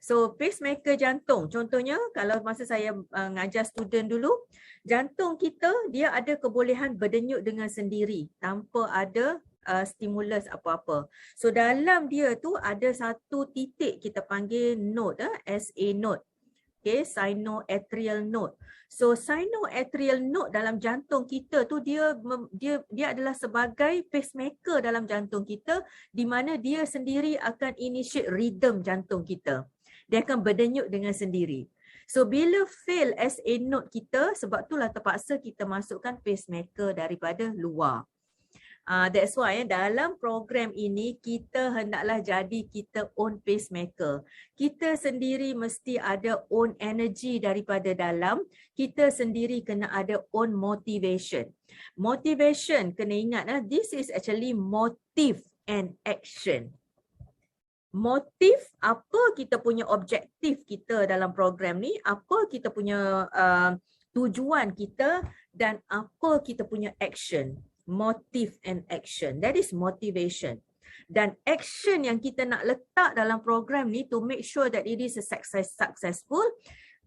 So pacemaker jantung, contohnya kalau masa saya ngajar student dulu, jantung kita dia ada kebolehan berdenyut dengan sendiri tanpa ada stimulus apa-apa. So dalam dia tu ada satu titik kita panggil node, SA node. Okay, sinoatrial node. So sinoatrial node dalam jantung kita tu dia adalah sebagai pacemaker dalam jantung kita, di mana dia sendiri akan initiate rhythm jantung kita. Dia akan berdenyut dengan sendiri. So bila fail SA node kita, sebab itulah terpaksa kita masukkan pacemaker daripada luar. That's why dalam program ini kita hendaklah jadi kita own pacemaker. Kita sendiri mesti ada own energy daripada dalam. Kita sendiri kena ada own motivation. Motivation, kena ingat this is actually motive and action. Motif, apa kita punya objektif kita dalam program ni, apa kita punya tujuan kita, dan apa kita punya action. Motive and action. That is motivation. Dan action yang kita nak letak dalam program ni to make sure that it is a successful,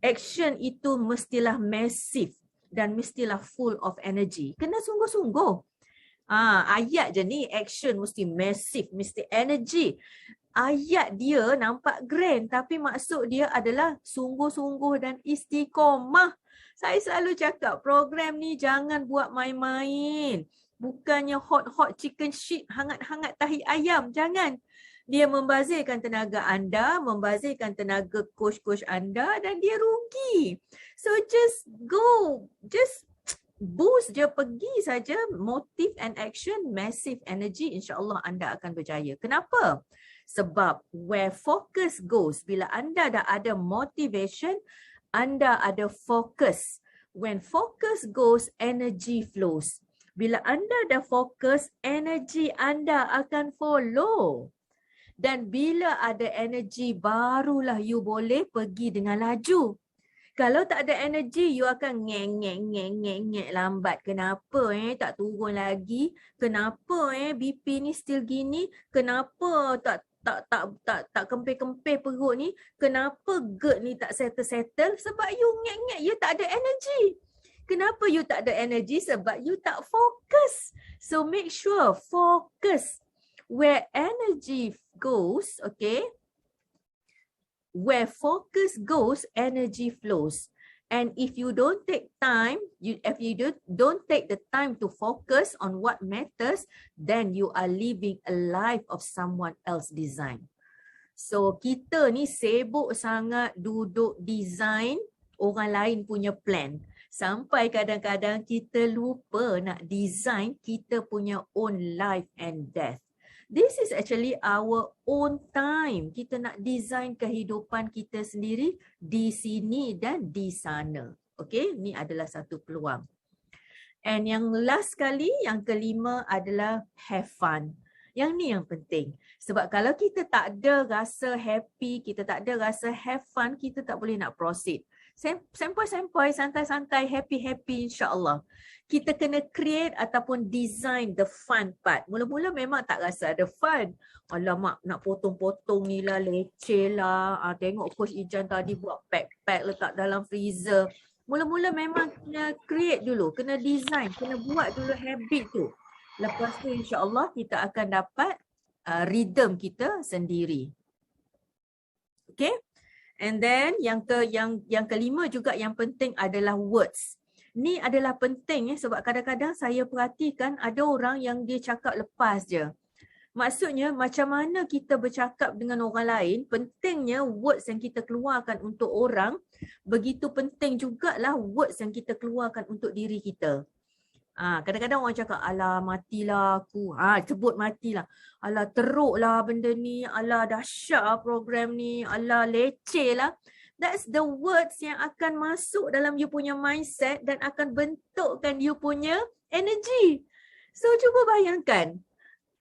action itu mestilah massive dan mestilah full of energy. Kena sungguh-sungguh. Ayat je ni, action mesti massive, mesti energy. Ayat dia nampak grand, tapi maksud dia adalah sungguh-sungguh dan istiqomah. Saya selalu cakap program ni jangan buat main-main. Bukannya hot chicken shit, hangat-hangat tahi ayam. Jangan. Dia membazirkan tenaga anda, membazirkan tenaga coach-coach anda, dan dia rugi. So just go. Just boost je, pergi saja. Motive and action, massive energy, insyaAllah anda akan berjaya. Kenapa? Sebab where focus goes, bila anda dah ada motivation, anda ada fokus. When focus goes, energy flows. Bila anda dah fokus, energy anda akan follow. Dan bila ada energy, barulah you boleh pergi dengan laju. Kalau tak ada energy, you akan ngek lambat. Kenapa tak turun lagi? Kenapa BP ni still gini? Kenapa tak kempir-kempir perut ni? Kenapa GERD ni tak settle-settle? Sebab you ngek-ngek, you tak ada energy. Kenapa you tak ada energy? Sebab you tak fokus. So make sure focus. Where energy goes, okay? Where focus goes, energy flows. And if you don't take time, if you don't take the time to focus on what matters, then you are living a life of someone else's design. So kita ni sibuk sangat duduk design orang lain punya plan. Sampai kadang-kadang kita lupa nak design kita punya own life and death. This is actually our own time. Kita nak design kehidupan kita sendiri di sini dan di sana. Okay, ni adalah satu peluang. And yang last kali, yang kelima adalah have fun. Yang ni yang penting. Sebab kalau kita tak ada rasa happy, kita tak ada rasa have fun, kita tak boleh nak proceed. Sempoi-sempoi, santai-santai, happy-happy, insyaAllah. Kita kena create ataupun design the fun part. Mula-mula memang tak rasa ada fun. Alamak, nak potong-potong ni lah, leceh lah. Tengok Coach Ijan tadi buat pack-pack letak dalam freezer. Mula-mula memang kena create dulu, kena design, kena buat dulu habit tu. Lepas tu insyaAllah kita akan dapat rhythm kita sendiri. Okay? And then yang kelima juga yang penting adalah words. Ni adalah penting sebab kadang-kadang saya perhatikan ada orang yang dia cakap lepas je. Maksudnya macam mana kita bercakap dengan orang lain, pentingnya words yang kita keluarkan untuk orang, begitu penting jugalah words yang kita keluarkan untuk diri kita. Kadang-kadang orang cakap, alah matilah aku. Sebut matilah. Alah teruklah benda ni. Alah dahsyat lah program ni. Alah leceh lah. That's the words yang akan masuk dalam you punya mindset dan akan bentukkan you punya energy. So cuba bayangkan.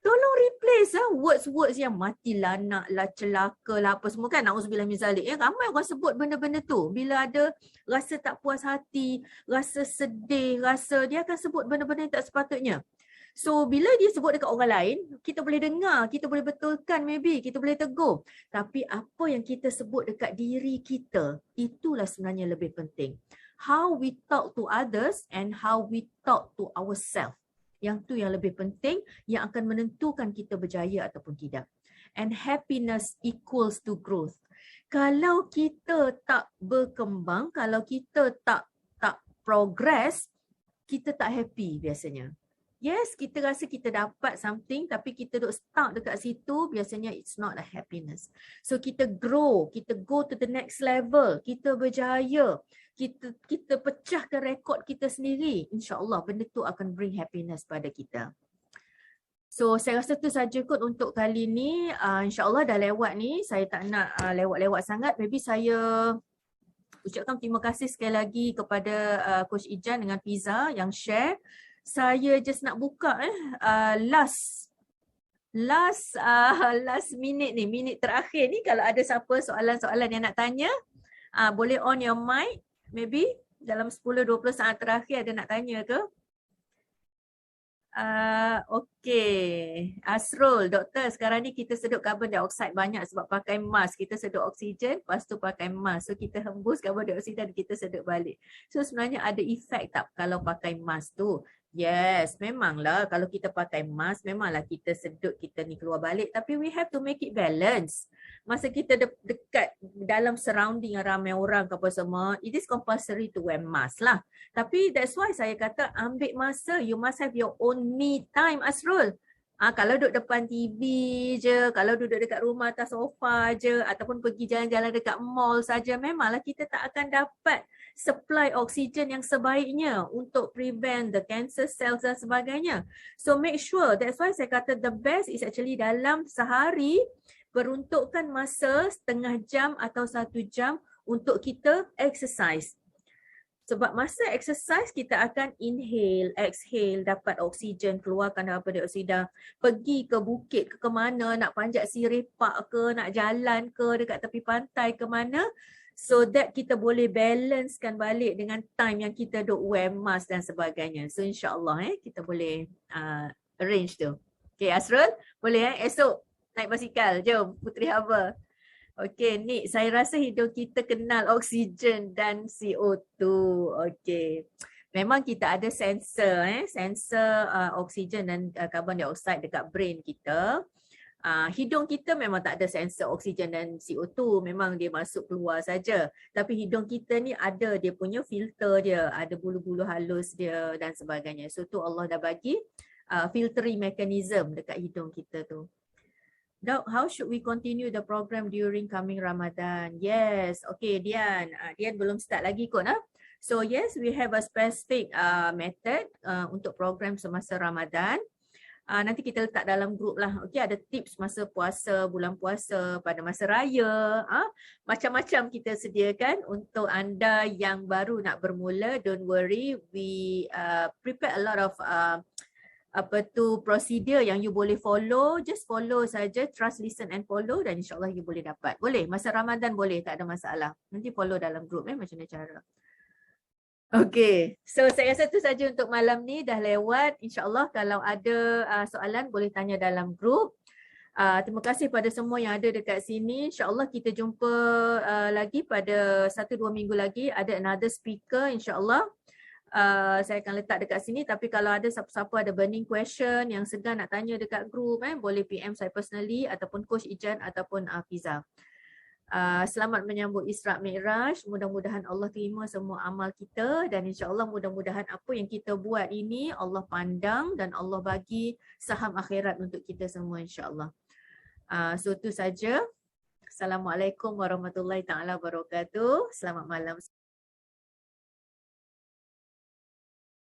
Tolong replace words-words yang matilah, naklah, celaka lah apa semua kan. Na'udzubillah min zalik. Ramai orang sebut benda-benda tu. Bila ada rasa tak puas hati, rasa sedih, dia akan sebut benda-benda yang tak sepatutnya. So bila dia sebut dekat orang lain, kita boleh dengar, kita boleh betulkan maybe, kita boleh tegur. Tapi apa yang kita sebut dekat diri kita, itulah sebenarnya lebih penting. How we talk to others and how we talk to ourselves. Yang tu yang lebih penting, yang akan menentukan kita berjaya ataupun tidak. And happiness equals to growth. Kalau kita tak berkembang, kalau kita tak progress, kita tak happy biasanya. Yes, kita rasa kita dapat something tapi kita duduk stuck dekat situ, biasanya it's not a happiness. So kita grow, kita go to the next level, kita berjaya, kita pecahkan rekod kita sendiri. InsyaAllah benda tu akan bring happiness pada kita. So saya rasa tu saja kot untuk kali ni. InsyaAllah dah lewat ni, saya tak nak lewat-lewat sangat. Maybe saya ucapkan terima kasih sekali lagi kepada Coach Ijan dengan Fiza yang share. Saya just nak buka last minute ni, minit terakhir ni, kalau ada siapa soalan-soalan yang nak tanya, boleh on your mic, maybe dalam 10-20 saat terakhir ada nak tanya ke? Okay, Asrul, doktor, sekarang ni kita sedut carbon dioxide banyak sebab pakai mask. Kita sedut oksigen, lepas tu pakai mask. So kita hembus carbon dioxide dan kita sedut balik. So sebenarnya ada efek tak kalau pakai mask tu? Yes, memanglah kalau kita pakai mask, memanglah kita sedut, kita ni keluar balik. Tapi we have to make it balance. Masa kita dekat dalam surrounding ramai orang ke apa semua, it is compulsory to wear mask lah. Tapi that's why saya kata ambil masa, you must have your own me time, Asrul. Kalau duduk depan TV je, kalau duduk dekat rumah atas sofa je, ataupun pergi jalan-jalan dekat mall saja, memanglah kita tak akan dapat supply oksigen yang sebaiknya untuk prevent the cancer cells dan sebagainya. So make sure, that's why saya kata the best is actually dalam sehari, peruntukkan masa setengah jam atau 1 jam untuk kita exercise. Sebab masa exercise kita akan inhale, exhale, dapat oksigen, keluarkan carbon dioksida, pergi ke bukit ke mana, nak panjat siripak ke, nak jalan ke dekat tepi pantai ke mana, so that kita boleh balancekan balik dengan time yang kita duk wear mask dan sebagainya. So insyaAllah kita boleh arrange tu. Okay Asrul, boleh esok naik basikal, jom Puteri Haba. Okey, Nik, saya rasa hidung kita kenal oksigen dan CO2. Okey. Memang kita ada sensor, sensor oksigen dan carbon dioxide dekat brain kita. Hidung kita memang tak ada sensor oksigen dan CO2, memang dia masuk keluar saja. Tapi hidung kita ni ada dia punya filter dia, ada bulu-bulu halus dia dan sebagainya. So tu Allah dah bagi filtering mechanism dekat hidung kita tu. Dok, how should we continue the program during coming Ramadan? Yes, okay Dian. Dian belum start lagi kot. So yes, we have a specific method untuk program semasa Ramadan. Nanti kita letak dalam grup lah. Okay, ada tips masa puasa, bulan puasa, pada masa raya. Macam-macam kita sediakan untuk anda yang baru nak bermula. Don't worry, we prepare a lot of prosedur yang you boleh follow. Just follow saja, trust, listen and follow, dan insyaAllah you boleh dapat. Boleh, masa Ramadan boleh, tak ada masalah. Nanti follow dalam group macam mana cara. Okay, so saya rasa itu saja untuk malam ni, dah lewat. InsyaAllah kalau ada soalan boleh tanya dalam group. Terima kasih pada semua yang ada dekat sini. InsyaAllah kita jumpa lagi pada 1-2 minggu lagi. Ada another speaker insyaAllah. Saya akan letak dekat sini, tapi kalau ada siapa-siapa ada burning question yang segan nak tanya dekat group, boleh PM saya personally ataupun Coach Ijan ataupun Fiza. Selamat menyambut Isra' Mi'raj. Mudah-mudahan Allah terima semua amal kita dan insyaAllah mudah-mudahan apa yang kita buat ini Allah pandang dan Allah bagi saham akhirat untuk kita semua insyaAllah. So itu saja. Assalamualaikum warahmatullahi taala wabarakatuh. Selamat malam.